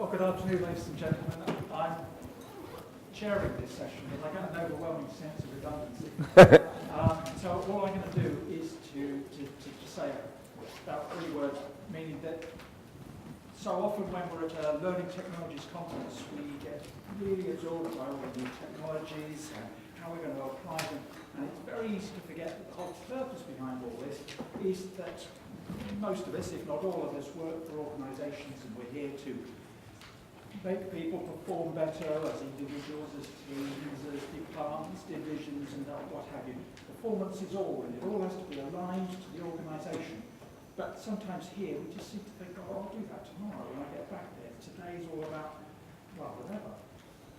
Well, good afternoon, ladies and gentlemen. I'm chairing this session, but I get an overwhelming sense of redundancy. So all I'm going to do is to say about 3 words, meaning that so often when we're at a learning technologies conference, we get really absorbed by all the new technologies and how we're going to apply them. And it's very easy to forget that the whole purpose behind all this is that most of us, if not all of us, work for organisations, and we're here to make people perform better as individuals, as teams, as departments, divisions, and what have you. Performance is all, and it all has to be aligned to the organisation. But sometimes here we just seem to think, oh, I'll do that tomorrow when I get back there. Today's all about, well, whatever.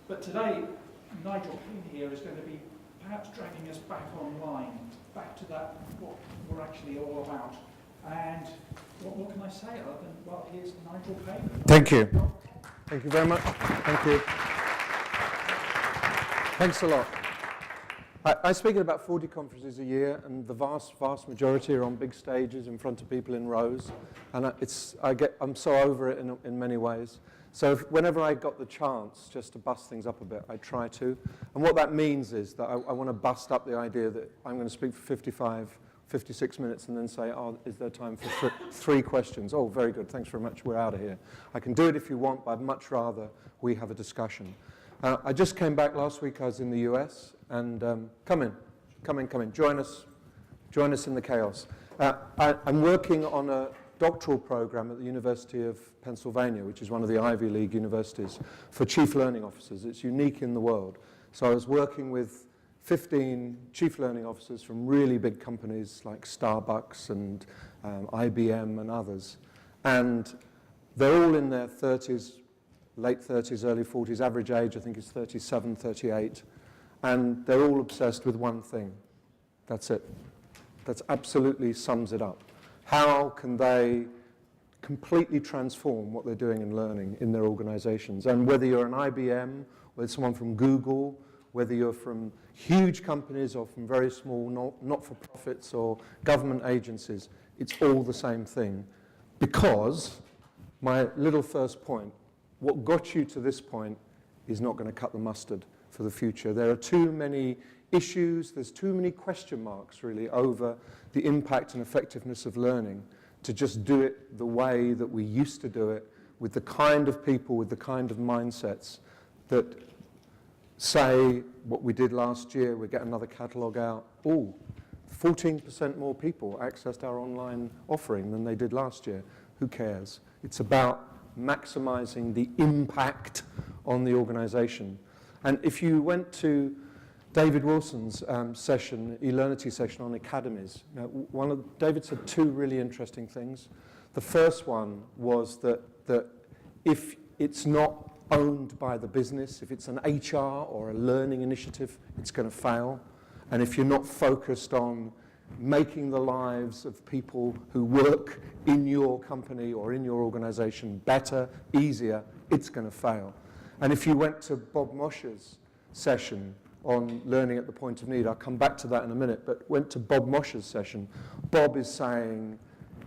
But today, Nigel Paine here is going to be perhaps dragging us back online, back to that, what we're actually all about. And what can I say other than, well, here's Nigel Paine. Thank you. Thank you very much. Thank you. Thanks a lot. I speak at about 40 conferences a year, and the vast majority are on big stages in front of people in rows. And I'm so over it in many ways. So whenever I got the chance just to bust things up a bit, I try to. And what that means is that I want to bust up the idea that I'm going to speak for 56 minutes and then say, oh, is there time for 3 questions? Oh, very good, thanks very much, we're out of here. I can do it if you want, but I'd much rather we have a discussion. I just came back last week. I was in the US, and come in, join us in the chaos. I'm working on a doctoral program at the University of Pennsylvania, which is one of the Ivy League universities, for chief learning officers. It's unique in the world. So I was working with 15 chief learning officers from really big companies like Starbucks and IBM and others. And they're all in their 30s, late 30s, early 40s. Average age, I think, is 37, 38. And they're all obsessed with one thing. That's it. That absolutely sums it up. How can they completely transform what they're doing in learning in their organizations? And whether you're an IBM, whether someone from Google, whether you're from huge companies or from very small not-for-profits or government agencies, it's all the same thing. Because, my little first point, what got you to this point is not going to cut the mustard for the future. There are too many issues, there's too many question marks, really, over the impact and effectiveness of learning to just do it the way that we used to do it, with the kind of people, with the kind of mindsets that say what we did last year, we get another catalogue out. Oh, 14% more people accessed our online offering than they did last year. Who cares? It's about maximizing the impact on the organization. And if you went to David Wilson's session, eLearnity session on academies, David said 2 really interesting things. The first one was that if it's not owned by the business, if it's an HR or a learning initiative, it's going to fail. And if you're not focused on making the lives of people who work in your company or in your organization better, easier, it's going to fail. And if you went to Bob Mosher's session on learning at the point of need, I'll come back to that in a minute, but went to Bob Mosher's session, Bob is saying,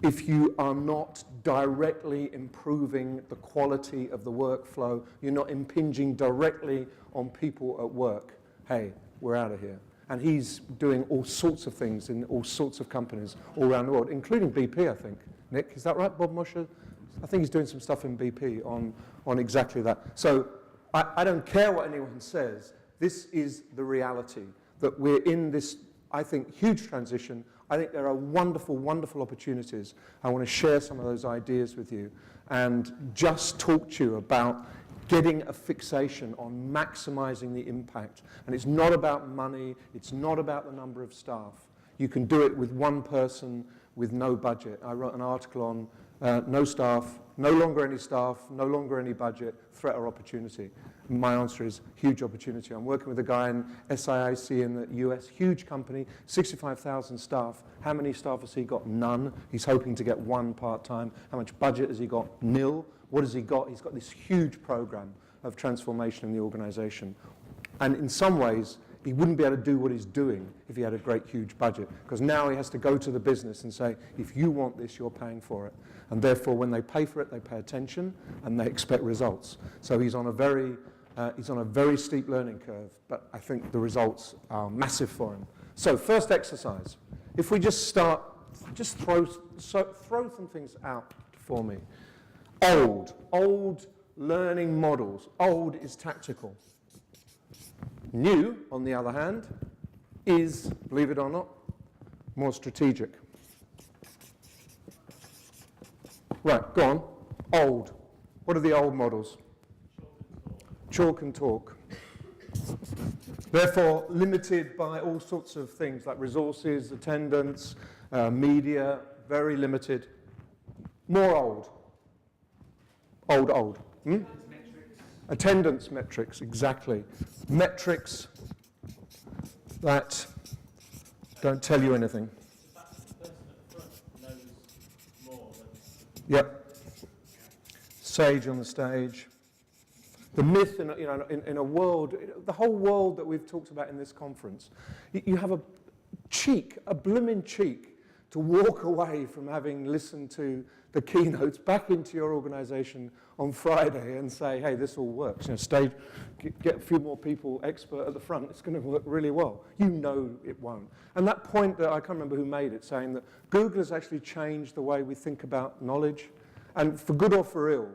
if you are not directly improving the quality of the workflow, you're not impinging directly on people at work, hey, we're out of here. And he's doing all sorts of things in all sorts of companies all around the world, including BP, I think. Nick, is that right, Bob Mosher? I think he's doing some stuff in BP on exactly that. So I don't care what anyone says. This is the reality, that we're in this, I think, huge transition. I think there are wonderful, wonderful opportunities. I want to share some of those ideas with you and just talk to you about getting a fixation on maximizing the impact. And it's not about money, it's not about the number of staff. You can do it with one person with no budget. I wrote an article on no staff, no longer any staff, no longer any budget, threat or opportunity. My answer is huge opportunity. I'm working with a guy in SIIC in the US, huge company, 65,000 staff. How many staff has he got? None. He's hoping to get 1 part-time. How much budget has he got? Nil. What has he got? He's got this huge program of transformation in the organization. And in some ways, he wouldn't be able to do what he's doing if he had a great, huge budget, because now he has to go to the business and say, if you want this, you're paying for it. And therefore, when they pay for it, they pay attention and they expect results. So he's on a very steep learning curve, but I think the results are massive for him. So first exercise, if we just start, just throw some things out for me. Old learning models. Old is tactical. New, on the other hand, is, believe it or not, more strategic. Right, go on. Old. What are the old models? Chalk and talk. Therefore, limited by all sorts of things like resources, attendance, media, very limited. More old. Old. Attendance metrics, exactly. Metrics that don't tell you anything. Yep. Sage on the stage. The myth in a world, the whole world that we've talked about in this conference, you have a blooming cheek to walk away from having listened to the keynotes back into your organization on Friday and say, hey, this all works. Get a few more people expert at the front, it's going to work really well. You know it won't. And that point that I can't remember who made it, saying that Google has actually changed the way we think about knowledge, and for good or for ill.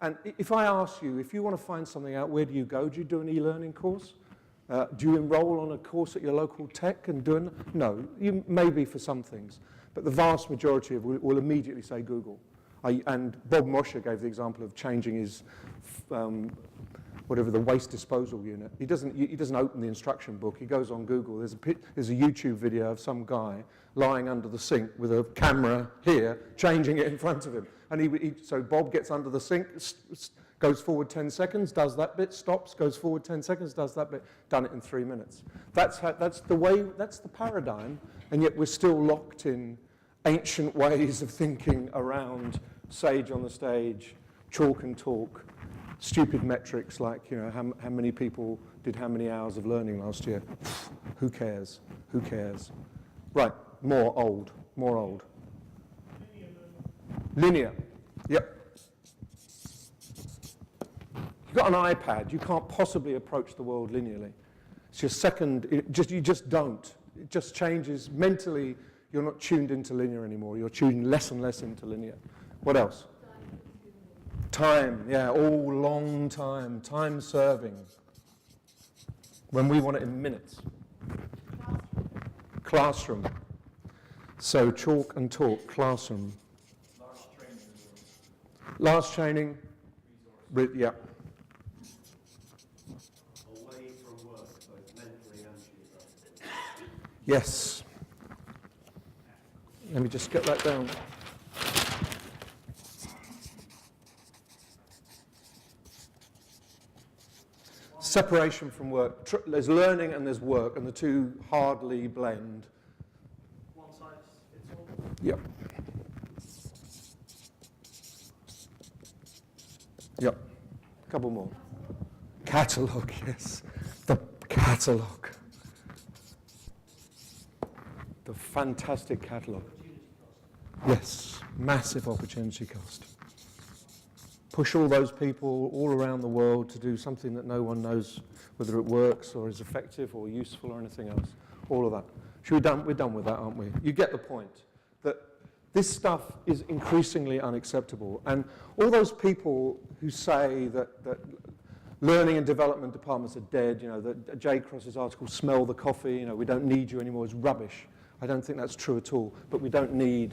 And if I ask you, if you want to find something out, where do you go? Do you do an e-learning course? Do you enroll on a course at your local tech and do it? No, you maybe for some things, but the vast majority will immediately say Google. And Bob Mosher gave the example of changing his, the waste disposal unit. He doesn't open the instruction book. He goes on Google. There's a YouTube video of some guy lying under the sink with a camera here, changing it in front of him. And so Bob gets under the sink, goes forward 10 seconds, does that bit, stops, goes forward 10 seconds, does that bit, done it in 3 minutes. That's the paradigm, and yet we're still locked in ancient ways of thinking around sage on the stage, chalk and talk, stupid metrics like, how many people did how many hours of learning last year. Who cares? Who cares? Right, more old. Linear. Yep. You've got an iPad, you can't possibly approach the world linearly. It's your second, you just don't. It just changes mentally. You're not tuned into linear anymore. You're tuned less and less into linear. What else? Time, yeah, long time. Time serving. When we want it in minutes. Classroom. So chalk and talk, classroom. Last training. Yeah. Away from work, both mentally and geographically. Yes. Let me just get that down. Separation from work. There's learning and there's work, and the two hardly blend. One size fits all. Yep. Yep. A couple more. Catalogue, yes. The catalogue. The fantastic catalogue. Yes, massive opportunity cost. Push all those people all around the world to do something that no one knows whether it works or is effective or useful or anything else. All of that. We're done with that, aren't we? You get the point that this stuff is increasingly unacceptable. And all those people who say that learning and development departments are dead, that J. Cross's article, smell the coffee, we don't need you anymore, is rubbish. I don't think that's true at all, but we don't need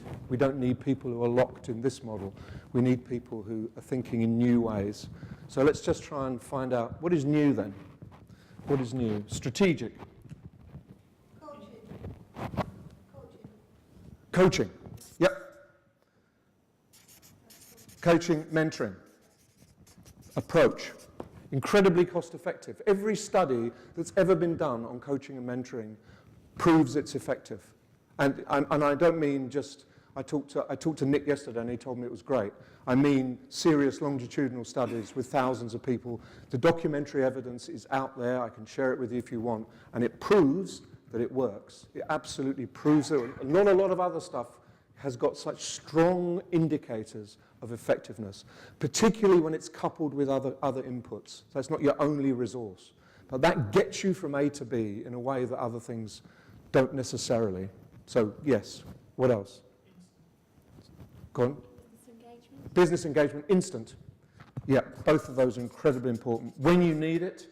people who are locked in this model. We need people who are thinking in new ways. So let's just try and find out, what is new then? What is new? Strategic. Coaching. Yep. Coaching, mentoring. Approach. Incredibly cost effective. Every study that's ever been done on coaching and mentoring proves it's effective. And I don't mean just, I talked to Nick yesterday and he told me it was great. I mean serious longitudinal studies with thousands of people. The documentary evidence is out there. I can share it with you if you want. And it proves that it works. It absolutely proves it. Not a lot of other stuff has got such strong indicators of effectiveness, particularly when it's coupled with other inputs. So it's not your only resource. But that gets you from A to B in a way that other things don't necessarily. So yes, what else? Go on. Business engagement, instant. Yeah, both of those are incredibly important. When you need it,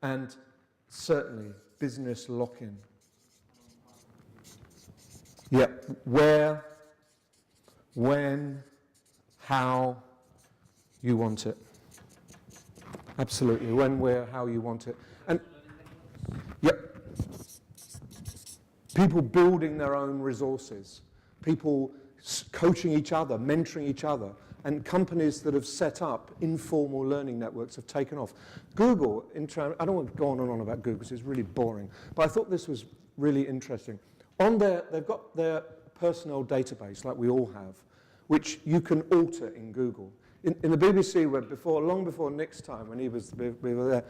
and certainly business lock-in. Yeah, where, when, how you want it. Absolutely, when, where, how you want it. And, yep. People building their own resources. People coaching each other, mentoring each other. And companies that have set up informal learning networks have taken off. Google, I don't want to go on and on about Google because it's really boring, but I thought this was really interesting. They've got their personnel database, like we all have, which you can alter in Google. In the BBC, long before Nick's time, when we were there,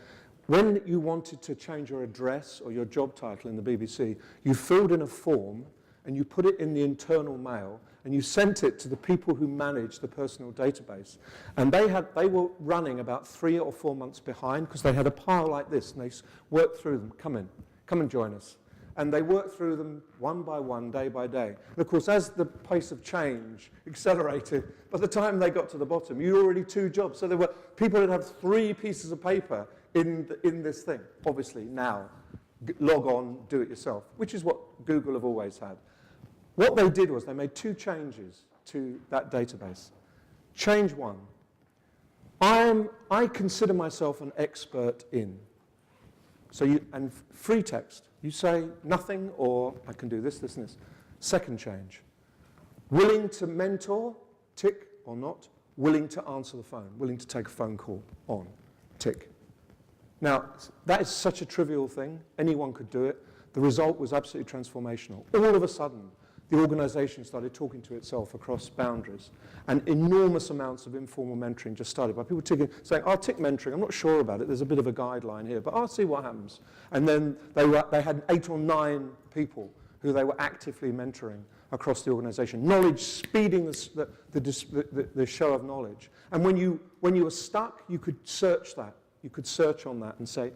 when you wanted to change your address or your job title in the BBC, you filled in a form and you put it in the internal mail and you sent it to the people who managed the personal database. And they were running about 3 or 4 months behind because they had a pile like this and they worked through them. Come and join us. And they worked through them one by one, day by day. And of course, as the pace of change accelerated, by the time they got to the bottom, you were already 2 jobs. So there were people that have 3 pieces of paper in this thing. Obviously, now, log on, do it yourself, which is what Google have always had. What they did was they made 2 changes to that database. Change 1. I consider myself an expert in. And free text. You say nothing or I can do this, this, and this. Second change. Willing to mentor, tick or not. Willing to answer the phone. Willing to take a phone call, on, tick. Now, that is such a trivial thing. Anyone could do it. The result was absolutely transformational. All of a sudden, the organization started talking to itself across boundaries. And enormous amounts of informal mentoring just started by people saying, I'll tick mentoring, I'm not sure about it, there's a bit of a guideline here, but I'll see what happens. And then they had 8 or 9 people who they were actively mentoring across the organization. Knowledge speeding the show of knowledge. And when you were stuck, you could search that. You could search on that and say,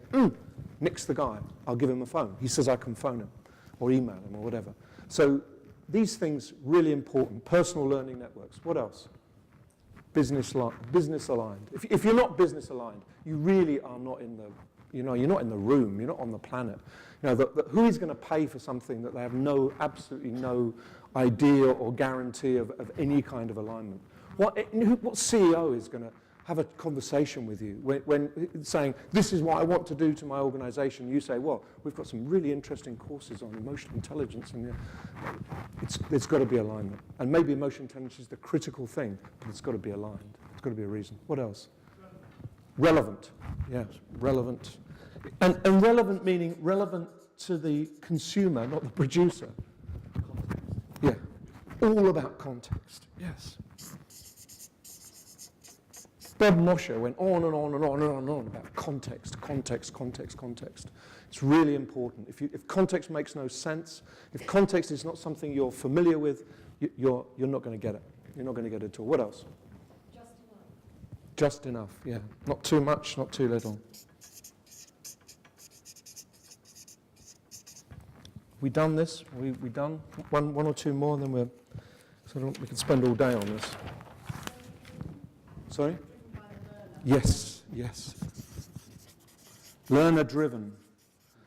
Nick's the guy, I'll give him a phone. He says I can phone him or email him or whatever. So these things really important. Personal learning networks. What else? Business aligned. If you're not business aligned, you really are not in the, you're not in the room. You're not on the planet. Who is going to pay for something that they have absolutely no idea or guarantee of any kind of alignment? What CEO is going to have a conversation with you when saying, this is what I want to do to my organization? You say, well, we've got some really interesting courses on emotional intelligence, and it's got to be alignment. And maybe emotional intelligence is the critical thing, but it's got to be aligned. It's got to be a reason. What else? Relevant. Yes, relevant. And relevant meaning relevant to the consumer, not the producer. Yeah, all about context. Yes. Bob Mosher went on and on and on and on and on about context. It's really important. If context makes no sense, if context is not something you're familiar with, you're not going to get it. You're not going to get it at all. What else? Just enough, yeah. Not too much, not too little. We done this? We done? One or 2 more, and then we can spend all day on this. Sorry? Yes. Learner-driven.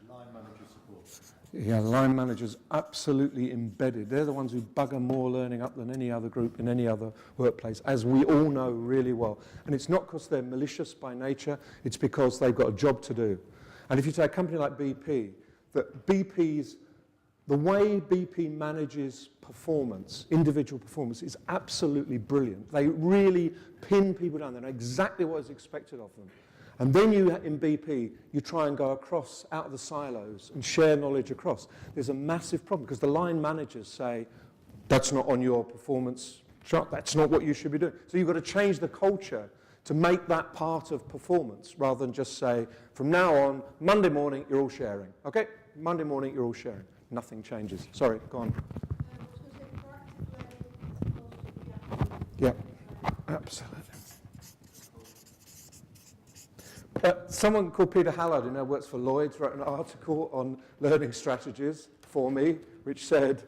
Line manager support. Yeah, line managers absolutely embedded. They're the ones who bugger more learning up than any other group in any other workplace, as we all know really well. And it's not because they're malicious by nature, it's because they've got a job to do. And if you take a company like BP, the way BP manages performance, individual performance, is absolutely brilliant. They really pin people down. They know exactly what is expected of them. And then in BP, you try and go out of the silos and share knowledge across. There's a massive problem because the line managers say, That's not on your performance chart. That's not what you should be doing. So you've got to change the culture to make that part of performance rather than just say, from now on, Monday morning, you're all sharing. Okay? Monday morning, you're all sharing. Nothing changes. Sorry, go on. Yeah, absolutely. Someone called Peter Hallard, who now works for Lloyd's, wrote an article on learning strategies for me, which said,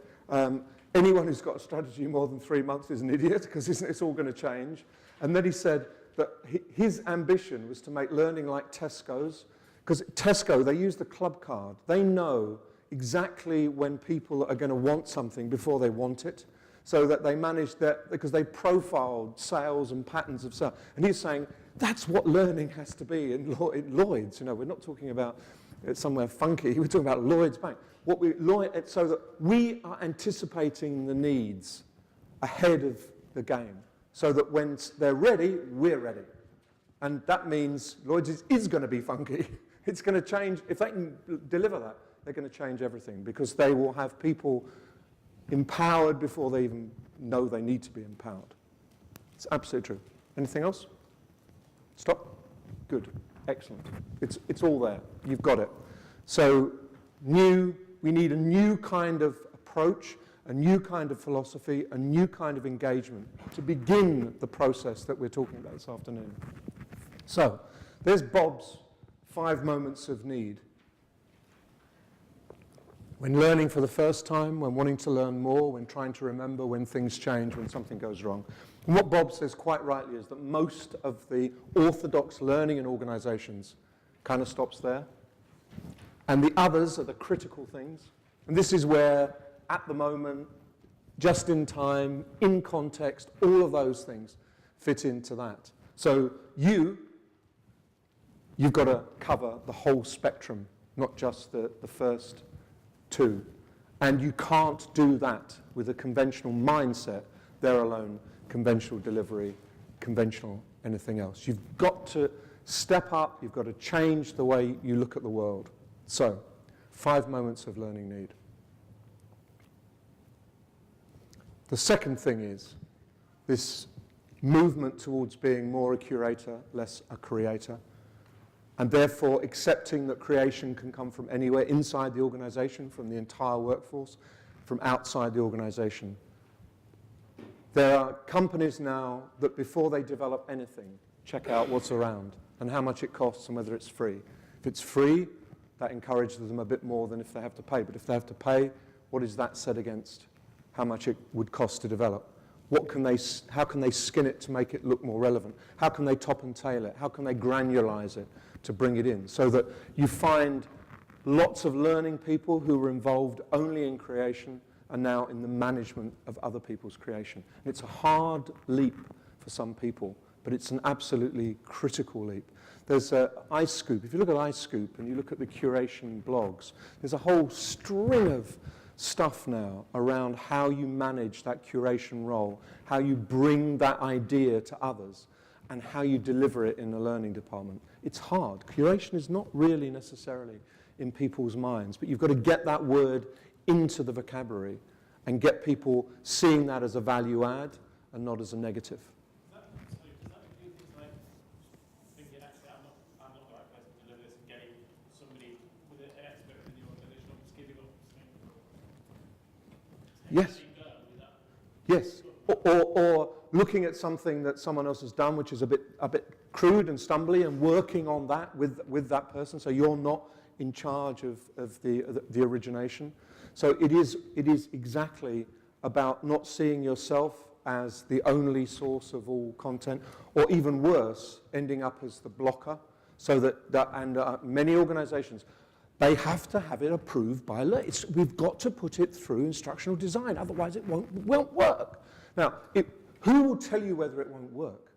anyone who's got a strategy more than 3 months is an idiot, because it's all going to change. And then he said that his ambition was to make learning like Tesco's, because Tesco, they use the club card. They know exactly when people are going to want something before they want it, so that they manage that, because they profiled sales and patterns of sales. And he's saying, that's what learning has to be in Lloyd's. You know, we're not talking about somewhere funky. We're talking about Lloyd's Bank. So that we are anticipating the needs ahead of the game, so that when they're ready, we're ready. And that means Lloyd's is going to be funky. It's going to change. If they can deliver that, they're going to change everything, because they will have people empowered before they even know they need to be empowered. It's absolutely true. Anything else? Stop? Good. Excellent. It's all there. You've got it. So we need a new kind of approach, a new kind of philosophy, a new kind of engagement to begin the process that we're talking about this afternoon. So there's Bob's 5 moments of need. When learning for the first time, when wanting to learn more, when trying to remember, when things change, when something goes wrong. And what Bob says quite rightly is that most of the orthodox learning in organizations kind of stops there. And the others are the critical things. And this is where, at the moment, just in time, in context, all of those things fit into that. So you've got to cover the whole spectrum, not just the first two. And you can't do that with a conventional mindset, there alone, conventional delivery, conventional anything else. You've got to step up, you've got to change the way you look at the world. So, 5 moments of learning need. The second thing is this movement towards being more a curator, less a creator, and therefore accepting that creation can come from anywhere inside the organization, from the entire workforce, from outside the organization. There are companies now that before they develop anything, check out what's around and how much it costs and whether it's free. If it's free, that encourages them a bit more than if they have to pay. But if they have to pay, what is that set against how much it would cost to develop? How can they skin it to make it look more relevant? How can they top and tail it? How can they granularize it to bring it in? So that you find lots of learning people who were involved only in creation are now in the management of other people's creation. And it's a hard leap for some people, but it's an absolutely critical leap. There's iScoop. If you look at iScoop and you look at the curation blogs, there's a whole string of stuff now around how you manage that curation role, how you bring that idea to others, and how you deliver it in the learning department. It's hard. Curation is not really necessarily in people's minds, but you've got to get that word into the vocabulary and get people seeing that as a value add and not as a negative. Does that include things like thinking, actually, I'm not the right person to deliver this, and getting somebody with an expert in the organisation, or just giving up Yes. Yes. Or looking at something that someone else has done, which is a bit crude and stumbly, and working on that with that person, so you're not in charge of the origination. So it is exactly about not seeing yourself as the only source of all content, or even worse, ending up as the blocker. So that many organizations, they have to have it approved by learners. We've got to put it through instructional design, otherwise it won't work. Now, who will tell you whether it won't work?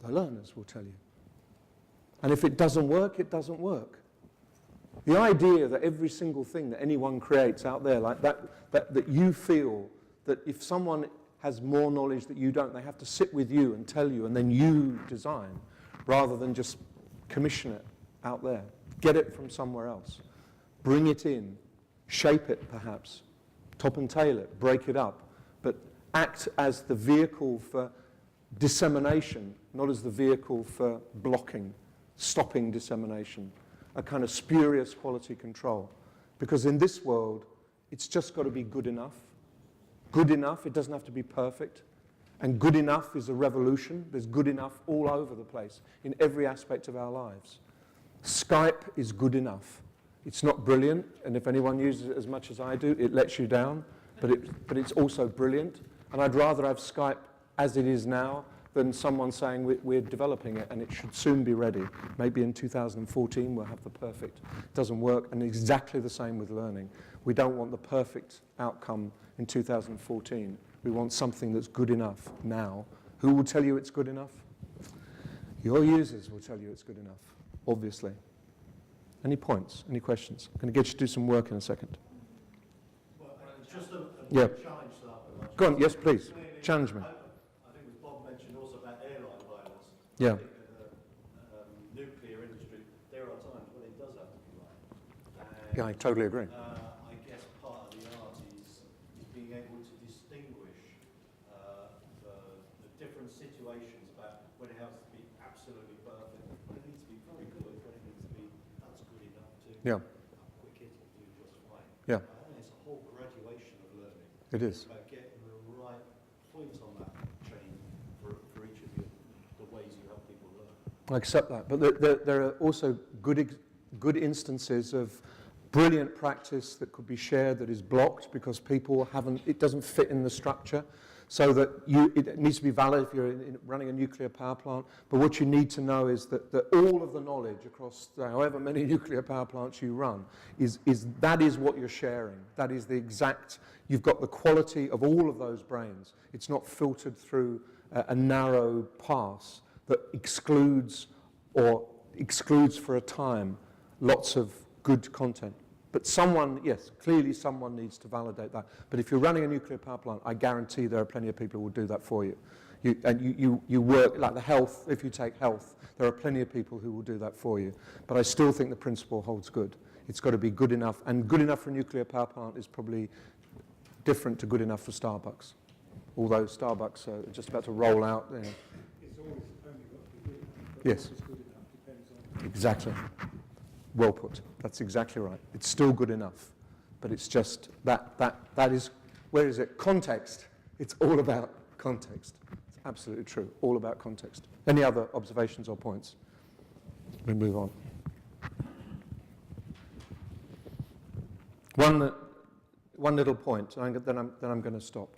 The learners will tell you. And if it doesn't work, it doesn't work. The idea that every single thing that anyone creates out there like that you feel that if someone has more knowledge that you don't, they have to sit with you and tell you, and then you design, rather than just commission it out there. Get it from somewhere else. Bring it in. Shape it, perhaps. Top and tail it. Break it up. But act as the vehicle for dissemination, not as the vehicle for blocking, stopping dissemination, a kind of spurious quality control. Because in this world, it's just got to be good enough. Good enough, it doesn't have to be perfect. And good enough is a revolution. There's good enough all over the place, in every aspect of our lives. Skype is good enough. It's not brilliant, and if anyone uses it as much as I do, it lets you down, but it's also brilliant. And I'd rather have Skype as it is now than someone saying we're developing it and it should soon be ready. Maybe in 2014 we'll have the perfect. It doesn't work, and exactly the same with learning. We don't want the perfect outcome in 2014. We want something that's good enough now. Who will tell you it's good enough? Your users will tell you it's good enough, obviously. Any points? Any questions? I'm going to get you to do some work in a second. Well, just a Yeah. challenge to that. Go on, yes, please. Challenge me. I think as Bob mentioned also about airline pilots. Yeah. I think in the nuclear industry, there are times when it does have to be right. And, Yeah, I totally agree. I guess part of the art is being able to distinguish the different situations about when it has to be absolutely perfect, when it needs to be very good, when it needs to be that's good enough to Yeah. quick it will do just fine. Yeah. And it's a whole graduation of learning. It is. About getting the right point on that chain for each of you, the ways you help people learn. I accept that. But there are also good instances of brilliant practice that could be shared that is blocked because people it doesn't fit in the structure. So that it needs to be valid if you're running a nuclear power plant. But what you need to know is that all of the knowledge across however many nuclear power plants you run that is what you're sharing. That is the exact, you've got the quality of all of those brains. It's not filtered through a narrow pass that excludes for a time lots of good content. But clearly someone needs to validate that. But if you're running a nuclear power plant, I guarantee there are plenty of people who will do that for you. You work, like the health, if you take health, there are plenty of people who will do that for you. But I still think the principle holds good. It's got to be good enough, and good enough for a nuclear power plant is probably different to good enough for Starbucks. Although Starbucks are just about to roll out. It's always only got to be good enough, but Yes. what is good enough depends on... Exactly. Well put. That's exactly right. It's still good enough, but it's just that is, where is it? Context. It's all about context. It's absolutely true. All about context. Any other observations or points? We move on. One little point, and then I'm going to stop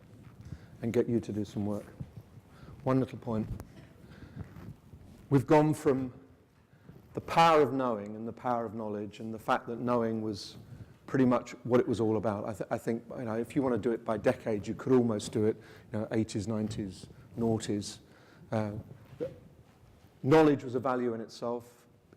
and get you to do some work. One little point. We've gone from the power of knowing and the power of knowledge and the fact that knowing was pretty much what it was all about. I think if you want to do it by decades, you could almost do it 80s, 90s, noughties. Knowledge was a value in itself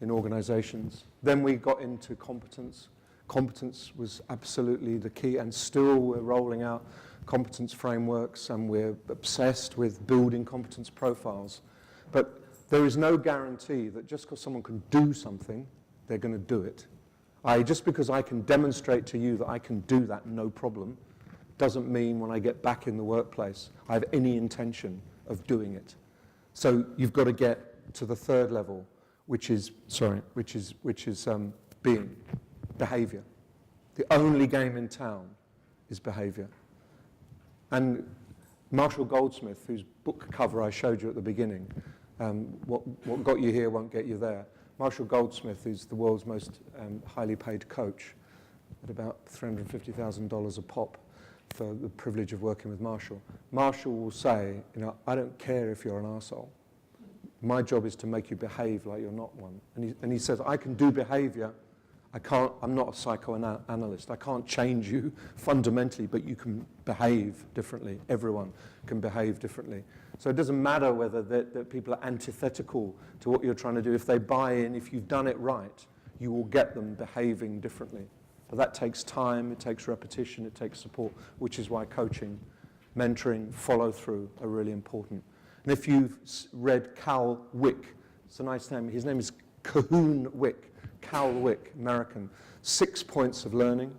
in organizations. Then we got into competence. Competence was absolutely the key, and still we're rolling out competence frameworks, and we're obsessed with building competence profiles. But there is no guarantee that just because someone can do something, they're going to do it. Just because I can demonstrate to you that I can do that no problem, doesn't mean when I get back in the workplace, I have any intention of doing it. So you've got to get to the third level, which is being, behavior. The only game in town is behavior. And Marshall Goldsmith, whose book cover I showed you at the beginning, what got you here won't get you there. Marshall Goldsmith is the world's most highly paid coach at about $350,000 a pop for the privilege of working with Marshall. Marshall will say, I don't care if you're an arsehole. My job is to make you behave like you're not one. And he says, I can do behavior. I'm not a psychoanalyst. I can't change you fundamentally, but you can behave differently. Everyone can behave differently. So it doesn't matter whether that people are antithetical to what you're trying to do. If they buy in, if you've done it right, you will get them behaving differently. But that takes time, it takes repetition, it takes support, which is why coaching, mentoring, follow-through are really important. And if you've read Cal Wick, it's a nice name. His name is Cahoon Wick. Cal Wick, American. 6 points of learning.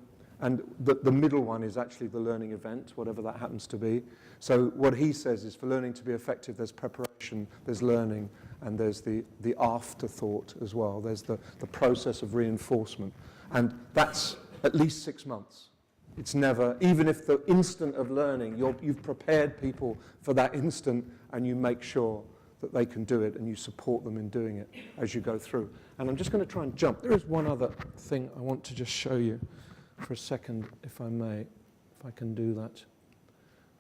And the middle one is actually the learning event, whatever that happens to be. So what he says is for learning to be effective, there's preparation, there's learning, and there's the afterthought as well. There's the process of reinforcement. And that's at least 6 months. It's never, even if the instant of learning, you've prepared people for that instant and you make sure that they can do it and you support them in doing it as you go through. And I'm just going to try and jump. There is one other thing I want to just show you for a second, if I may, if I can do that.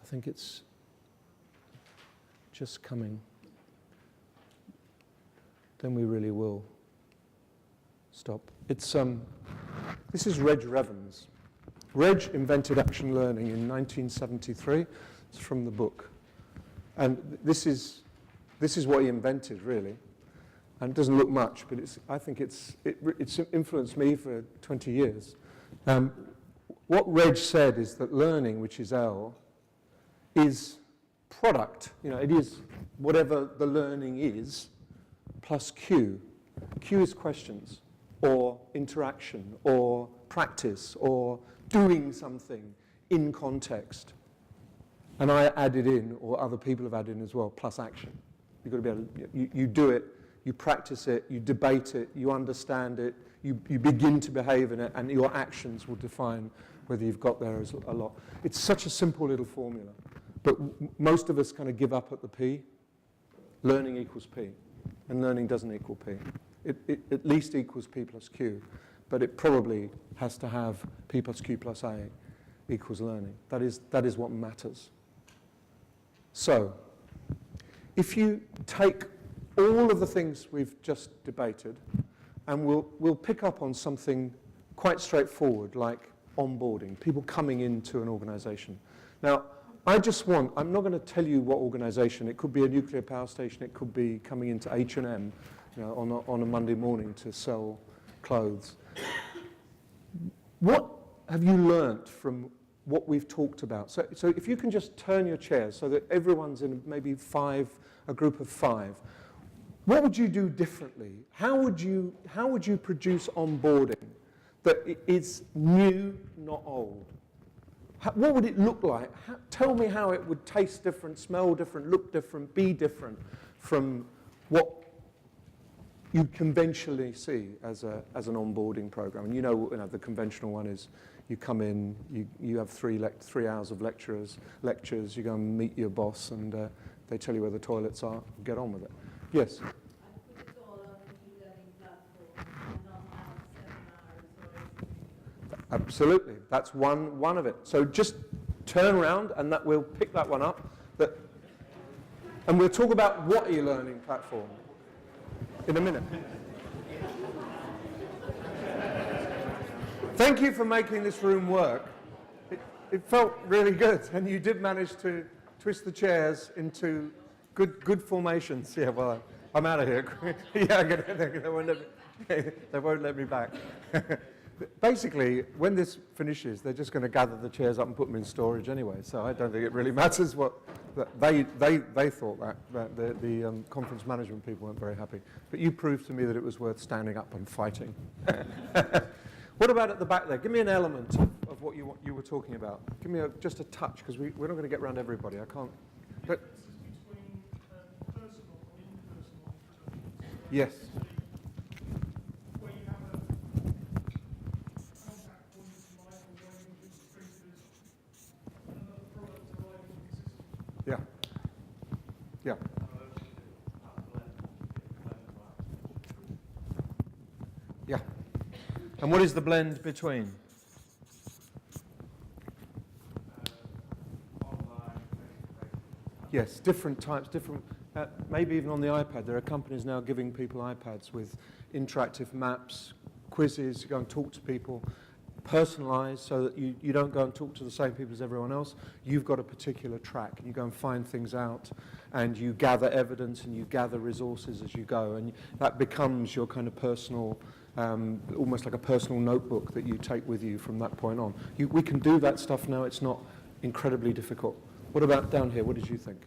I think it's just coming. Then we really will stop. It's this is Reg Revens. Reg invented action learning in 1973. It's from the book. And this is what he invented, really. And it doesn't look much, but I think it's influenced me for 20 years. What Reg said is that learning, which is L, is product. It is whatever the learning is, plus Q. Q is questions, or interaction, or practice, or doing something in context. And I added in, or other people have added in as well, plus action. You've got to be able to, you do it, you practice it, you debate it, you understand it, you begin to behave in it, and your actions will define whether you've got there as a lot. It's such a simple little formula, but most of us kind of give up at the P. Learning equals P, and learning doesn't equal P. It at least equals P plus Q, but it probably has to have P plus Q plus A equals learning. That is what matters. So, if you take all of the things we've just debated, and we'll pick up on something quite straightforward, like onboarding, people coming into an organization. Now, I'm not going to tell you what organization. It could be a nuclear power station, it could be coming into H&M, on a Monday morning to sell clothes. What have you learnt from what we've talked about? So if you can just turn your chairs so that everyone's in maybe a group of 5. What would you do differently? How would you produce onboarding that is new, not old? What would it look like? Tell me how it would taste different, smell different, look different, be different from what you conventionally see as an onboarding program. And the conventional one is you come in, you have 3 hours of lectures, you go and meet your boss, and they tell you where the toilets are, get on with it. Yes? I put it all on the e-learning platform and not have seminars or Absolutely. That's one of it. So just turn around and we'll pick that one up. And we'll talk about what e-learning platform in a minute. Thank you for making this room work. It felt really good, and you did manage to twist the chairs into good formations. Yeah, well, I'm out of here. Yeah, they won't let me back. Basically, when this finishes, they're just going to gather the chairs up and put them in storage anyway. So I don't think it really matters what they thought that the conference management people weren't very happy. But you proved to me that it was worth standing up and fighting. What about at the back there? Give me an element of what you were talking about. Give me just a touch, because we're not going to get around everybody. I can't. But Between personal and impersonal introductions. yes. Where you have a contact point like a range of speakers, another product arriving in the system. Yeah. Yeah. Yeah. And what is the blend between? Yes, different types, maybe even on the iPad. There are companies now giving people iPads with interactive maps, quizzes, you go and talk to people, personalised so that you don't go and talk to the same people as everyone else. You've got a particular track, and you go and find things out, and you gather evidence, and you gather resources as you go, and that becomes your kind of personal, almost like a personal notebook that you take with you from that point on. We can do that stuff now. It's not incredibly difficult. What about down here? What did you think?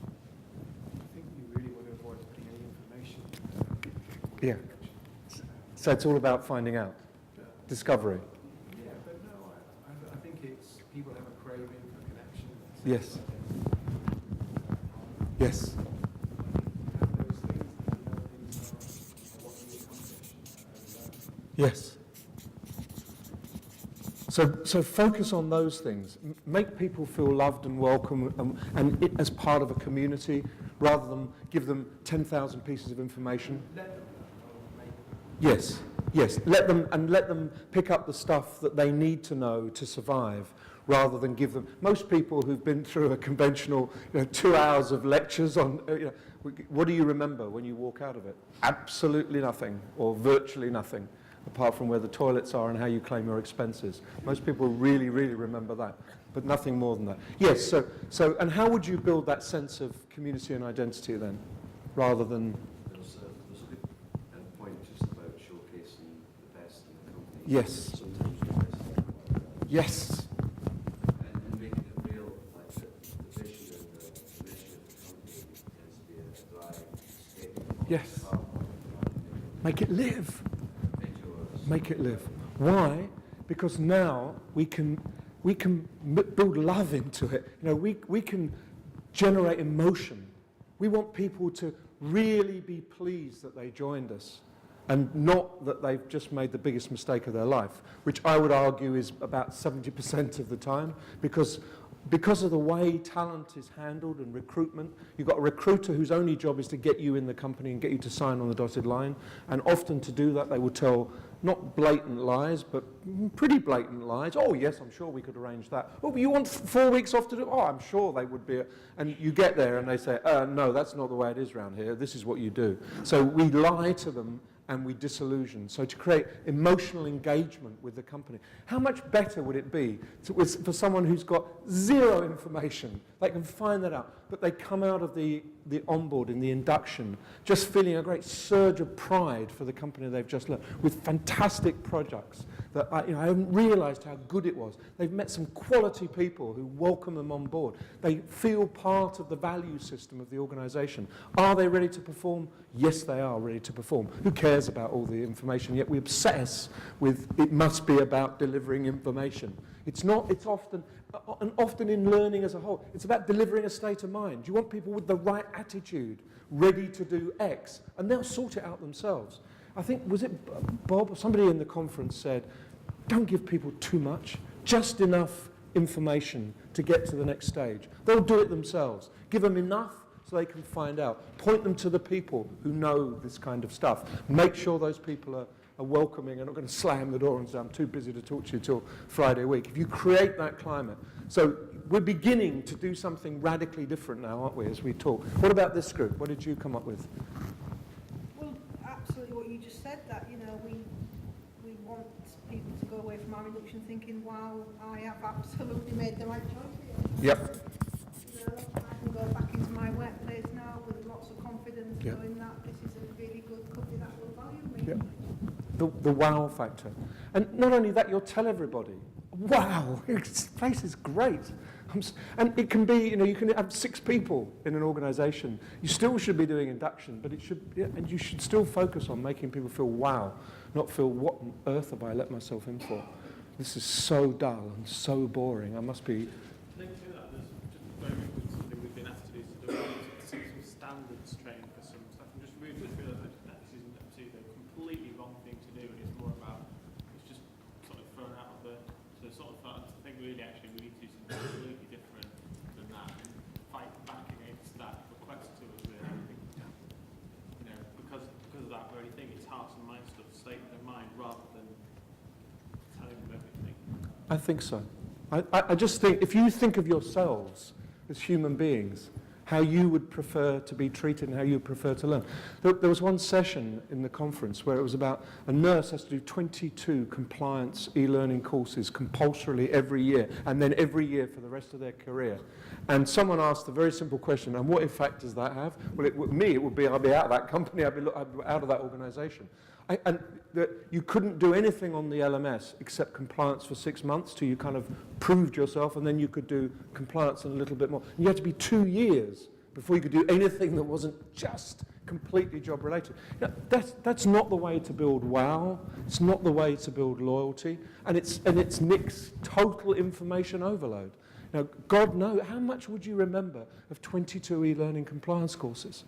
I think you really want to avoid putting any information. Yeah. So it's all about finding out, discovery. Yeah, but no, Yes. Yes. Yes. So focus on those things. Make people feel loved and welcome and it as part of a community rather than give them 10,000 pieces of information. Yes, yes. Let them pick up the stuff that they need to know to survive rather than give them. Most people who've been through a conventional 2 hours of lectures on, what do you remember when you walk out of it? Absolutely nothing or virtually nothing, apart from where the toilets are and how you claim your expenses. Most people really, really remember that, but nothing more than that. Yes, so and how would you build that sense of community and identity then, rather than... There was a good point just about showcasing the best in the company. Yes. Sometimes the best. Yes. And making it real, like the vision and the mission of the company tends to be a drive statement. Yes. Make it live. Videos. Make it live. Why? Because now we can build love into it. We can generate emotion. We want people to really be pleased that they joined us and not that they've just made the biggest mistake of their life, which I would argue is about 70% of the time, because of the way talent is handled and recruitment. You've got a recruiter whose only job is to get you in the company and get you to sign on the dotted line, and often to do that they will tell not blatant lies, but pretty blatant lies. Oh yes, I'm sure we could arrange that. Oh, but you want 4 weeks off to do? Oh, I'm sure they would be. And you get there and they say, no, that's not the way it is around here. This is what you do. So we lie to them and we disillusion. So to create emotional engagement with the company. How much better would it be for someone who's got zero information? They can find that out, but they come out of the onboard in the induction just feeling a great surge of pride for the company they've just learned, with fantastic projects that I haven't realized how good it was. They've met some quality people who welcome them on board. They feel part of the value system of the organization. Are they ready to perform? Yes, they are ready to perform. Who cares about all the information? Yet we obsess with it must be about delivering information. It's not, it's often, and often in learning as a whole, it's about delivering a state of mind. You want people with the right attitude, ready to do X, and they'll sort it out themselves. I think, was it Bob or somebody in the conference said, don't give people too much, just enough information to get to the next stage. They'll do it themselves. Give them enough so they can find out. Point them to the people who know this kind of stuff. Make sure those people are welcoming and not going to slam the door and say, I'm too busy to talk to you till Friday week. If you create that climate. So we're beginning to do something radically different now, aren't we, as we talk. What about this group? What did you come up with? Well, absolutely what you just said, that, we want people to go away from our induction thinking, wow, I have absolutely made the right choice here. Yep. I can go back into my workplace now with lots of confidence, Yep. knowing that this is a really good company that will value me. Yep. The wow factor. And not only that, you'll tell everybody, wow, this place is great. And it can be, you can have 6 people in an organization. You still should be doing induction, but it should, and you should still focus on making people feel wow, not feel what on earth have I let myself in for? This is so dull and so boring. I must be... Linked to that, there's just very quickly something we've been asked to do, to develop some standards training for some stuff. And just really just realised that this isn't absolutely the completely wrong thing to do, and it's more about, it's just sort of thrown out of the, so sort of thought, I think really actually we need to do something completely different than that, and fight back against that request to us really. I think, because of that very thing, it's hearts and mind stuff, state their mind rather than telling them everything. I think so. I just think, if you think of yourselves as human beings, how you would prefer to be treated and how you would prefer to learn. There was one session in the conference where it was about a nurse has to do 22 compliance e-learning courses compulsorily every year, and then every year for the rest of their career. And someone asked a very simple question, and what effect does that have? Well, it would be, I'd be out of that company, I'd be out of that organization. You couldn't do anything on the LMS except compliance for 6 months till you kind of proved yourself, and then you could do compliance and a little bit more. And you had to be 2 years before you could do anything that wasn't just completely job related. That's not the way to build wow. It's not the way to build loyalty, and it's Nick's total information overload. Now, God knows, how much would you remember of 22 e-learning compliance courses?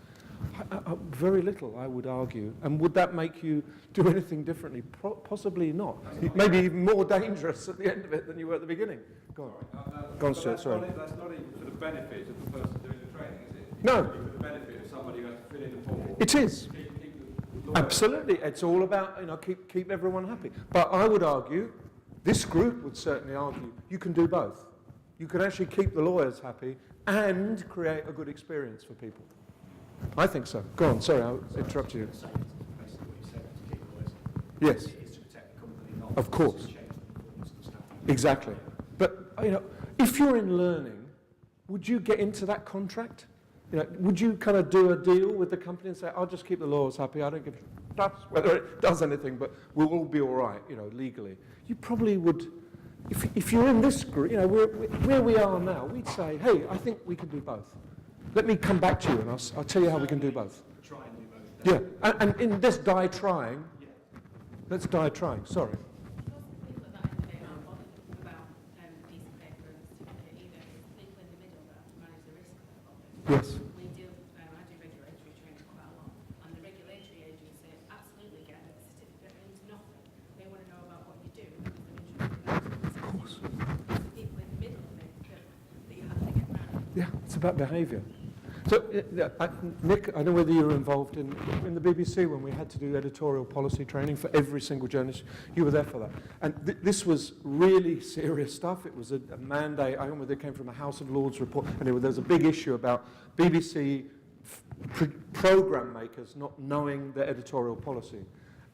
Very little, I would argue. And would that make you do anything differently? Possibly not. Maybe even more dangerous at the end of it than you were at the beginning. Go on. Go on, Stuart, sorry. That's not even for the benefit of the person doing the training, is it? No. It's for the benefit of somebody who has to fill in the form. It is. Keep the Absolutely. It's all about, keep everyone happy. But I would argue, this group would certainly argue, you can do both. You can actually keep the lawyers happy and create a good experience for people. I think so. Go on. Sorry, I interrupted you. Basically what you said, to keep lawyers. Yes. It is to protect the company, not Of course. to change the performance of the staff. Exactly. But, if you're in learning, would you get into that contract? Would you kind of do a deal with the company and say, I'll just keep the lawyers happy, I don't give a toss whether it does anything, but we'll all be all right, legally. You probably would, if you're in this group, where we are now, we'd say, hey, I think we can do both. Let me come back to you and I'll tell you how we can do both. Try and do both. Yeah, and in this die trying, let's die trying, sorry. People at that end of it aren't bothered about piece of paper and certificate either. It's people in the middle that have to manage the risk of it. Yes. We do, I do regulatory training quite a lot, and the regulatory agency absolutely get a certificate means nothing. They want to know about what you do because they're interested in that. Of course. It's the people in the middle of it that you have to get around. Yeah, it's about behaviour. So, Nick, I know whether you were involved in the BBC when we had to do editorial policy training for every single journalist. You were there for that. And this was really serious stuff. It was a mandate. I remember they came from a House of Lords report, and there was a big issue about BBC programme makers not knowing their editorial policy.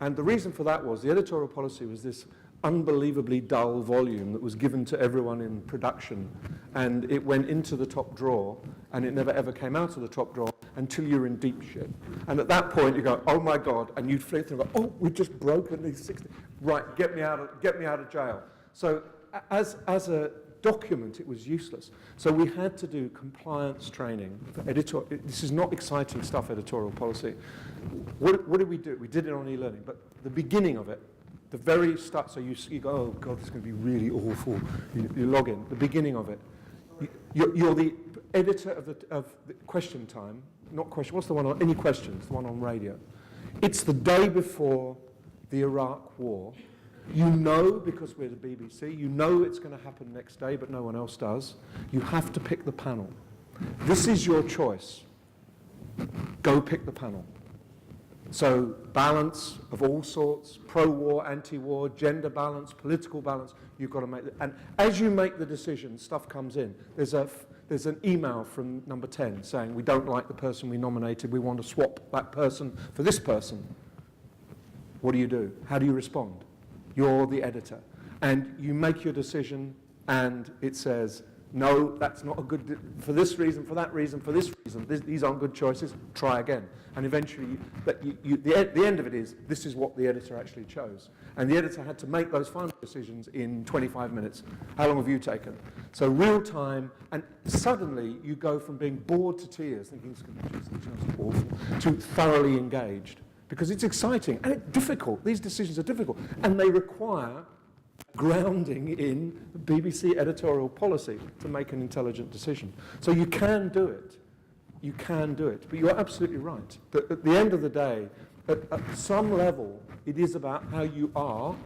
And the reason for that was the editorial policy was this unbelievably dull volume that was given to everyone in production, and it went into the top drawer and it never ever came out of the top drawer until you're in deep shit. And at that point you go, oh my God, and you flip through and go, oh, we've just broken these 60, right, get me out of jail. So as a document, it was useless. So we had to do compliance training for editor. This is not exciting stuff, editorial policy. What did we do? We did it on e-learning, but the beginning of it, the very start, so you go, oh God, this is going to be really awful. You log in. The beginning of it. You're the editor of the Question Time, not question. What's the one on any questions? The one on radio. It's the day before the Iraq War. You know, because we're the BBC, you know it's going to happen next day, but no one else does. You have to pick the panel. This is your choice. Go pick the panel. So balance of all sorts, pro-war, anti-war, gender balance, political balance, you've got to make it. And as you make the decision, stuff comes in. There's an email from number 10 saying, we don't like the person we nominated, we want to swap that person for this person. What do? How do you respond? You're the editor. And you make your decision, and it says, no, that's not a good, for this reason, for that reason, for this reason, these aren't good choices, try again. And eventually, the end of it is, this is what the editor actually chose. And the editor had to make those final decisions in 25 minutes. How long have you taken? So real time, and suddenly you go from being bored to tears, thinking it's going to be just awful, to thoroughly engaged. Because it's exciting, and it's difficult. These decisions are difficult, and they require grounding in the BBC editorial policy to make an intelligent decision. So you can do it. You can do it. But you're absolutely right. That at the end of the day, at some level, it is about how you are,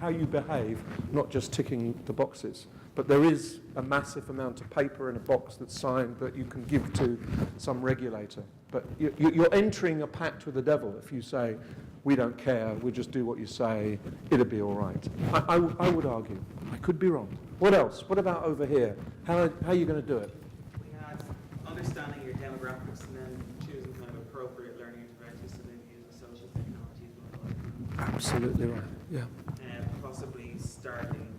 how you behave, not just ticking the boxes. But there is a massive amount of paper in a box that's signed that you can give to some regulator. But you're entering a pact with the devil if you say, we don't care, we'll just do what you say, it'll be all right. I would argue. I could be wrong. What else? What about over here? How are you going to do it? We had understanding your demographics and then choosing kind of appropriate learning interventions to maybe use the social technologies. Absolutely right, yeah. Possibly starting,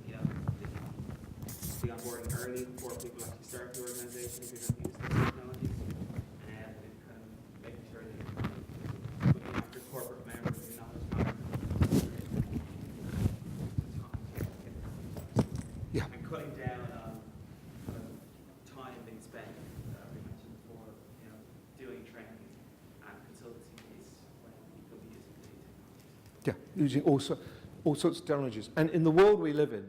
the onboarding early before people actually start the organisation if you're going to use those technologies. And kind of making sure that you're looking after corporate members and not just Yeah. and cutting down on kind of time being spent, we mentioned before, doing training and consultancy fees when you could be using the technologies. Yeah, using all sorts of technologies. And in the world we live in,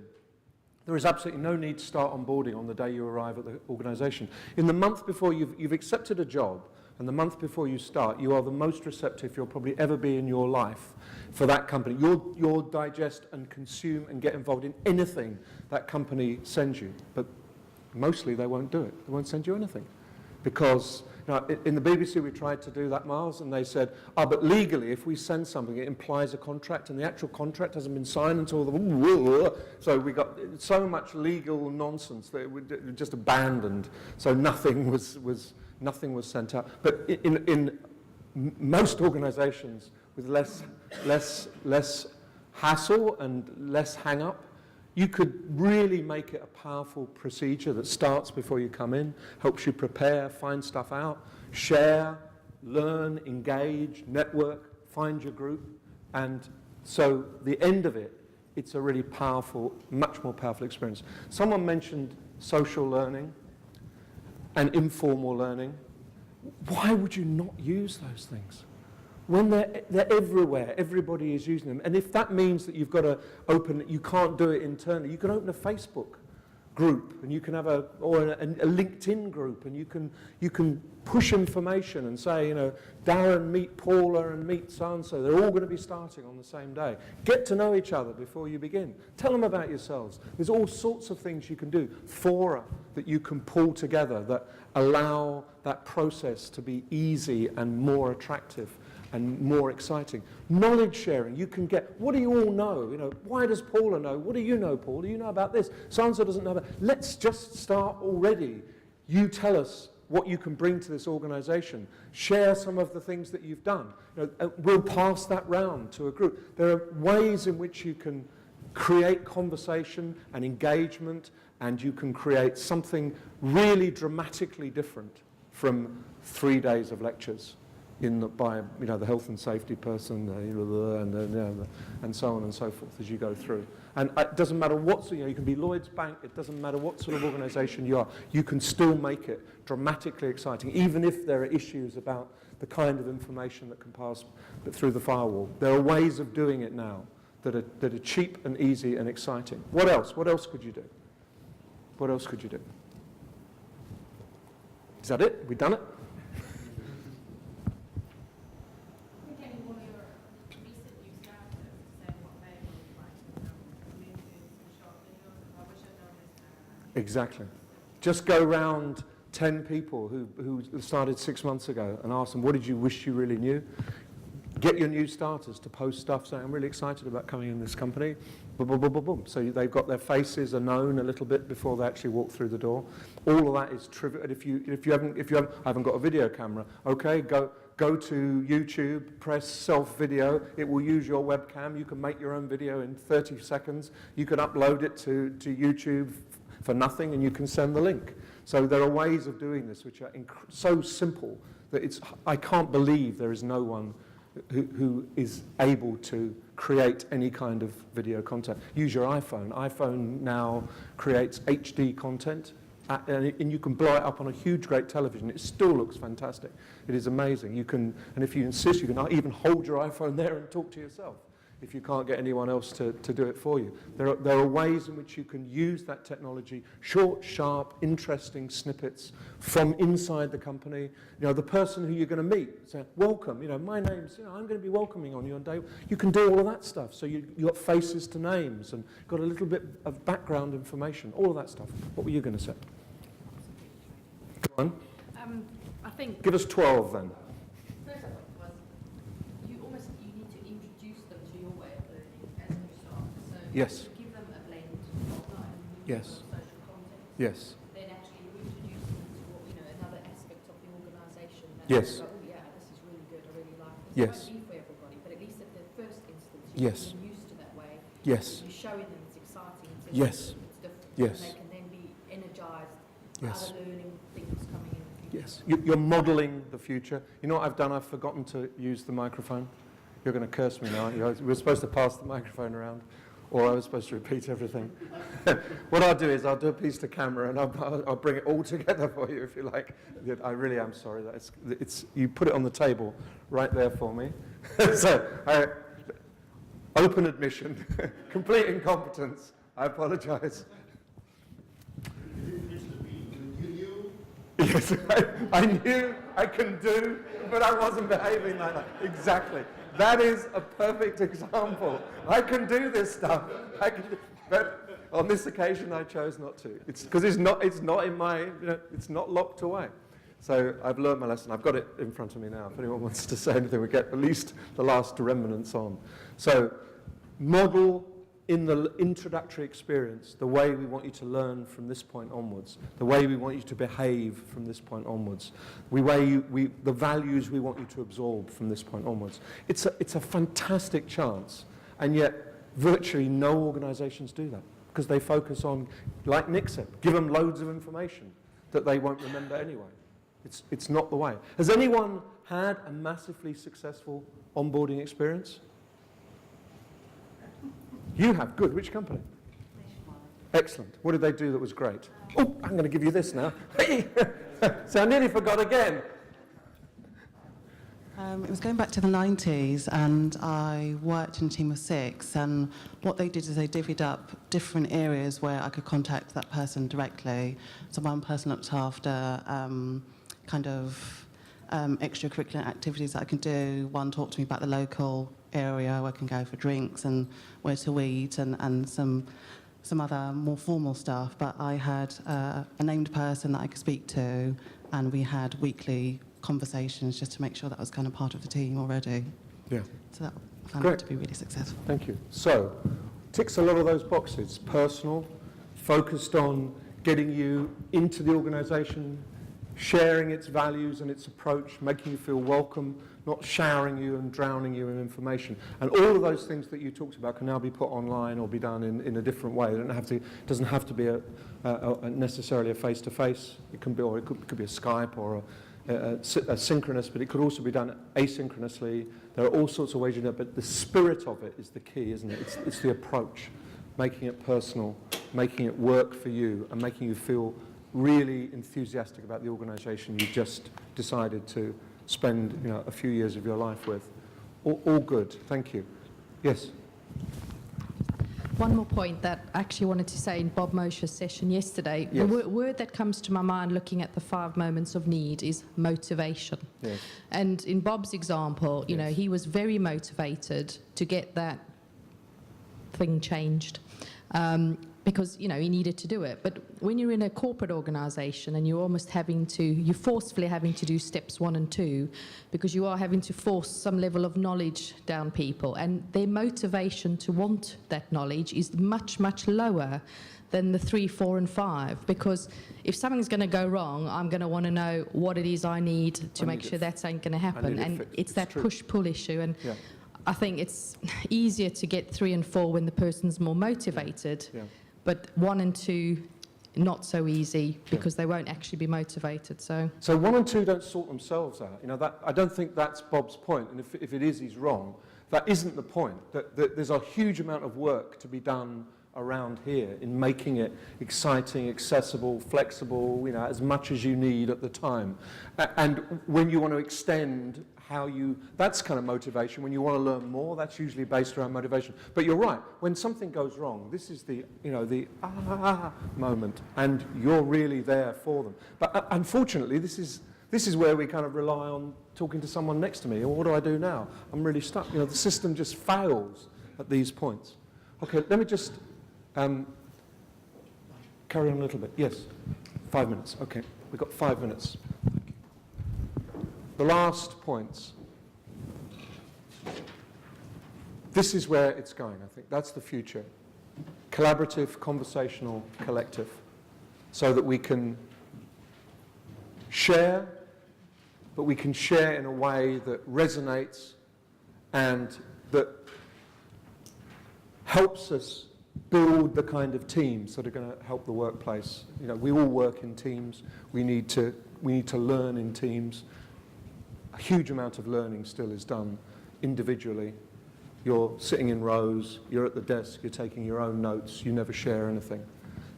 There is absolutely no need to start onboarding on the day you arrive at the organisation. In the month before you've accepted a job, and the month before you start, you are the most receptive you'll probably ever be in your life for that company. You'll digest and consume and get involved in anything that company sends you. But mostly they won't do it. They won't send you anything. Because in the BBC we tried to do that, Miles, and they said, but legally if we send something it implies a contract, and the actual contract hasn't been signed until so we got so much legal nonsense that it was just abandoned. So nothing was sent out. But in most organisations with less hassle and less hang-up, you could really make it a powerful procedure that starts before you come in, helps you prepare, find stuff out, share, learn, engage, network, find your group. And so the end of it, it's a really powerful, much more powerful experience. Someone mentioned social learning and informal learning. Why would you not use those things? When they're everywhere, everybody is using them. And if that means that you've got to open, you can't do it internally, you can open a Facebook group, and you can have a LinkedIn group, and you can push information and say, Darren, meet Paula and meet so-and-so. They're all going to be starting on the same day. Get to know each other before you begin. Tell them about yourselves. There's all sorts of things you can do. Fora that you can pull together that allow that process to be easy and more attractive and more exciting. Knowledge sharing, you can get, what do you all know? Why does Paula know? What do you know, Paul? Do you know about this? So-and-so doesn't know about. Let's just start already. You tell us what you can bring to this organisation. Share some of the things that you've done. We'll pass that round to a group. There are ways in which you can create conversation and engagement, and you can create something really dramatically different from 3 days of lectures by the health and safety person, and so on and so forth as you go through. And it doesn't matter what, you can be Lloyd's Bank, it doesn't matter what sort of organisation you are, you can still make it dramatically exciting, even if there are issues about the kind of information that can pass through the firewall. There are ways of doing it now that are cheap and easy and exciting. What else? What else could you do? What else could you do? Is that it? We done it? Exactly. Just go round 10 people who started 6 months ago and ask them, what did you wish you really knew? Get your new starters to post stuff saying, I'm really excited about coming in this company. Boom, boom, boom, boom, boom. So they've got their faces are known a little bit before they actually walk through the door. All of that is trivial. And if you haven't got a video camera, okay, go to YouTube, press self-video. It will use your webcam. You can make your own video in 30 seconds. You can upload it to YouTube for nothing, and you can send the link. So there are ways of doing this which are so simple that I can't believe there is no one who is able to create any kind of video content. Use your iPhone. iPhone now creates HD content, and you can blow it up on a huge, great television. It still looks fantastic. It is amazing. And if you insist, you can even hold your iPhone there and talk to yourself if you can't get anyone else to do it for you. There are ways in which you can use that technology, short, sharp, interesting snippets from inside the company. The person who you're going to meet, say, welcome, my name's, I'm going to be welcoming on you on day. You can do all of that stuff. So you've got faces to names and got a little bit of background information, all of that stuff. What were you going to say? Come on. I think... Give us 12 then. First of all, you need to introduce them to your way of learning as you start. So yes. Give them a blend of not only yes. social context, yes. then actually introduce them to another aspect of the organisation. Yes. Go, oh yeah, this is really good, I really like this. Yes. It won't be for everybody, but at least at the first instance, yes. You're used to that way. Yes. You're showing them it's exciting, it's yes. it's different, yes. and they can then be energised yes. by other learning things coming in. Yes, you're modelling the future. You know what I've done? I've forgotten to use the microphone. You're going to curse me now. We're supposed to pass the microphone around, or I was supposed to repeat everything. What I'll do is I'll do a piece to camera and I'll bring it all together for you if you like. I really am sorry. That you put it on the table right there for me. So, open admission, complete incompetence. I apologise. because I knew I can do, but I wasn't behaving like that. Exactly. That is a perfect example. I can do this stuff. But on this occasion, I chose not to. It's because it's not in my, it's not locked away. So I've learned my lesson. I've got it in front of me now. If anyone wants to say anything, we get at least the last remnants on. So model in the introductory experience the way we want you to learn from this point onwards, the way we want you to behave from this point onwards, the values we want you to absorb from this point onwards. It's a fantastic chance, and yet virtually no organisations do that because they focus on, like Nick said, give them loads of information that they won't remember anyway. It's not the way. Has anyone had a massively successful onboarding experience? You have. Good. Which company? Excellent. What did they do that was great? Oh, I'm going to give you this now. Hey! So I nearly forgot again. It was going back to the 90s, and I worked in a team of 6, and what they did is they divvied up different areas where I could contact that person directly. So one person looked after extracurricular activities that I can do. One talked to me about the local area where I can go for drinks and where to eat, and some other more formal stuff. But I had a named person that I could speak to, and we had weekly conversations just to make sure that I was kind of part of the team already. Yeah. So that I found it to be really successful. Thank you. So, ticks a lot of those boxes. Personal, focused on getting you into the organisation, sharing its values and its approach, making you feel welcome, not showering you and drowning you in information. And all of those things that you talked about can now be put online or be done in a different way. It doesn't have to be necessarily a face-to-face. It can be, or it could be a Skype or a synchronous, but it could also be done asynchronously. There are all sorts of ways you do it, but the spirit of it is the key, isn't it? It's the approach, making it personal, making it work for you, and making you feel really enthusiastic about the organisation you just decided to spend a few years of your life with. All good. Thank you. Yes? One more point that I actually wanted to say in Bob Mosher's session yesterday. Yes. The word that comes to my mind looking at the 5 moments of need is motivation. Yes. And in Bob's example, Yes. he was very motivated to get that thing changed. Because he needed to do it. But when you're in a corporate organisation and you're forcefully having to do steps 1 and 2, because you are having to force some level of knowledge down people, and their motivation to want that knowledge is much, much lower than the 3, 4, and 5. Because if something's going to go wrong, I'm going to want to know what it is I need to make sure that ain't going to happen. And it's that push-pull issue. And Yeah. I think it's easier to get 3 and 4 when the person's more motivated. Yeah. But 1 and 2, not so easy because they won't actually be motivated. So 1 and 2 don't sort themselves out. I don't think that's Bob's point, and if it is, he's wrong. That isn't the point. That there's a huge amount of work to be done around here in making it exciting, accessible, flexible, as much as you need at the time. And when you want to extend that's kind of motivation. When you want to learn more, that's usually based around motivation. But you're right, when something goes wrong, this is the moment, and you're really there for them. But unfortunately, this is where we kind of rely on talking to someone next to me. Or what do I do now? I'm really stuck. The system just fails at these points. Okay, let me just carry on a little bit. Yes, 5 minutes. Okay, we've got 5 minutes. The last points. This is where it's going, I think. That's the future. Collaborative, conversational, collective. So that we can share, but we can share in a way that resonates and that helps us build the kind of teams that are going to help the workplace. We all work in teams. We need to learn in teams. A huge amount of learning still is done individually. You're sitting in rows, you're at the desk, you're taking your own notes, you never share anything.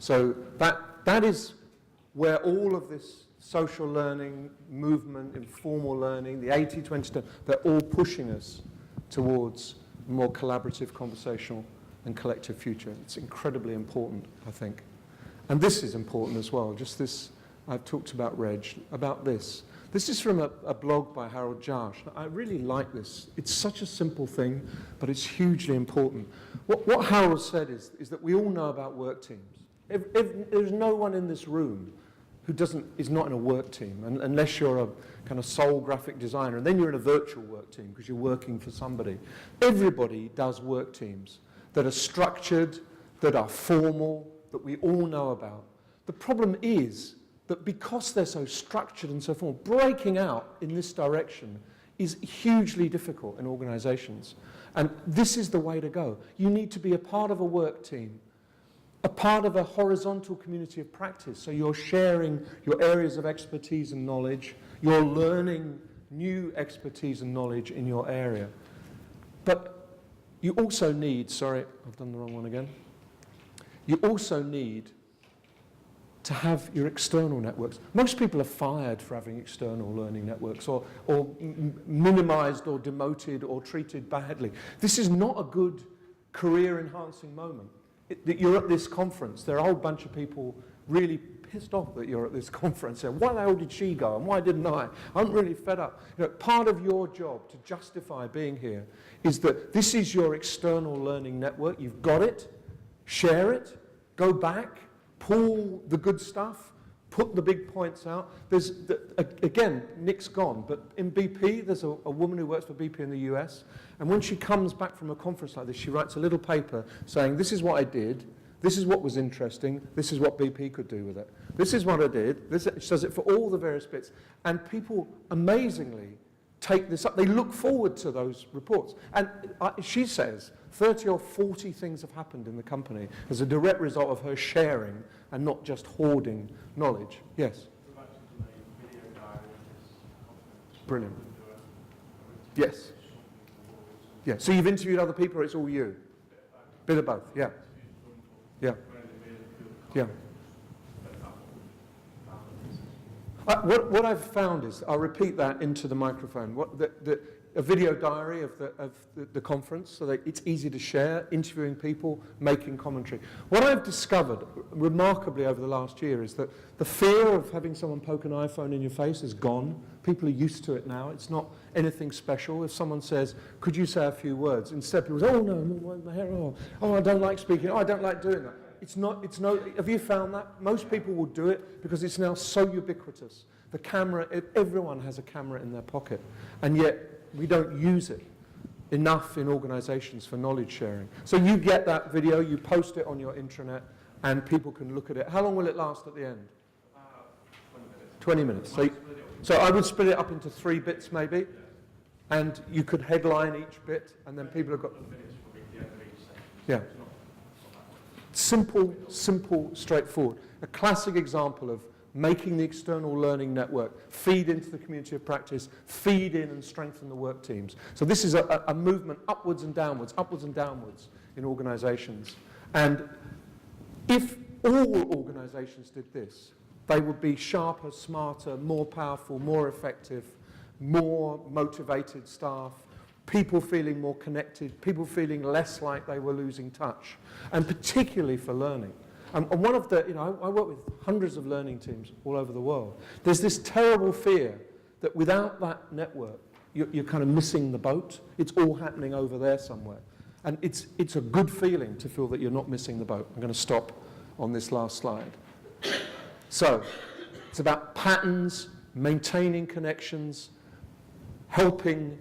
So that is where all of this social learning, movement, informal learning, the 80-20, they're all pushing us towards a more collaborative, conversational and collective future. It's incredibly important, I think. And this is important as well, just this I've talked about Reg, about this. This is from a blog by Harold Jarsch. I really like this. It's such a simple thing, but it's hugely important. What Harold said is that we all know about work teams. There's no one in this room who is not in a work team, unless you're a kind of sole graphic designer, and then you're in a virtual work team because you're working for somebody. Everybody does work teams that are structured, that are formal, that we all know about. The problem is that because they're so structured and so formal, breaking out in this direction is hugely difficult in organizations. And this is the way to go. You need to be a part of a work team, a part of a horizontal community of practice. So you're sharing your areas of expertise and knowledge, you're learning new expertise and knowledge in your area. But you also need, sorry, I've done the wrong one again. You also need to have your external networks. Most people are fired for having external learning networks or minimized or demoted or treated badly. This is not a good career-enhancing moment. That you're at this conference, there are a whole bunch of people really pissed off that you're at this conference. Saying, why the hell did she go and why didn't I? I'm really fed up. You know, part of your job to justify being here is that this is your external learning network. You've got it, share it, go back, pull the good stuff, put the big points out. There's, again, Nick's gone, but in BP, there's a woman who works for BP in the US, and when she comes back from a conference like this, she writes a little paper saying, this is what I did, this is what was interesting, this is what BP could do with it. This is what I did, she does it for all the various bits, and people amazingly take this up. They look forward to those reports. And she says 30 or 40 things have happened in the company as a direct result of her sharing and not just hoarding knowledge. Yes? Brilliant. Yes. Yeah. So you've interviewed other people or it's all you? Bit of both, yeah. Yeah. Yeah. What I've found is, I'll repeat that into the microphone, a video diary of the conference so that it's easy to share, interviewing people, making commentary. What I've discovered remarkably over the last year is that the fear of having someone poke an iPhone in your face is gone. People are used to it now. It's not anything special. If someone says, could you say a few words? Instead people say, oh no, oh I don't like speaking, oh I don't like doing that. It's no, have you found that? Most people will do it because it's now so ubiquitous. The camera, everyone has a camera in their pocket, and yet we don't use it enough in organizations for knowledge sharing. So you get that video, you post it on your intranet, and people can look at it. How long will it last at the end? 20 minutes. So I would split it up into 3 bits maybe, and you could headline each bit, and then people have got... Yeah. Simple, straightforward. A classic example of making the external learning network feed into the community of practice, feed in and strengthen the work teams. So this is a movement upwards and downwards in organizations. And if all organizations did this, they would be sharper, smarter, more powerful, more effective, more motivated staff, people feeling more connected, people feeling less like they were losing touch, and particularly for learning. And one of the, I work with hundreds of learning teams all over the world. There's this terrible fear that without that network, you're kind of missing the boat. It's all happening over there somewhere. And it's a good feeling to feel that you're not missing the boat. I'm going to stop on this last slide. So, it's about patterns, maintaining connections, helping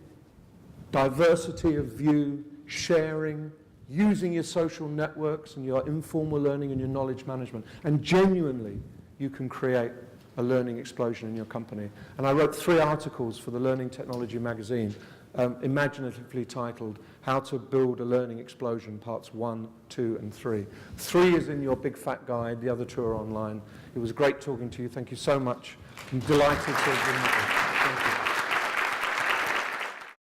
diversity of view, sharing, using your social networks and your informal learning and your knowledge management. And genuinely, you can create a learning explosion in your company. And I wrote 3 articles for the Learning Technology magazine, imaginatively titled, How to Build a Learning Explosion, Parts 1, 2, and 3. 3 is in your big fat guide, the other 2 are online. It was great talking to you. Thank you so much. I'm delighted to have been with you. Thank you.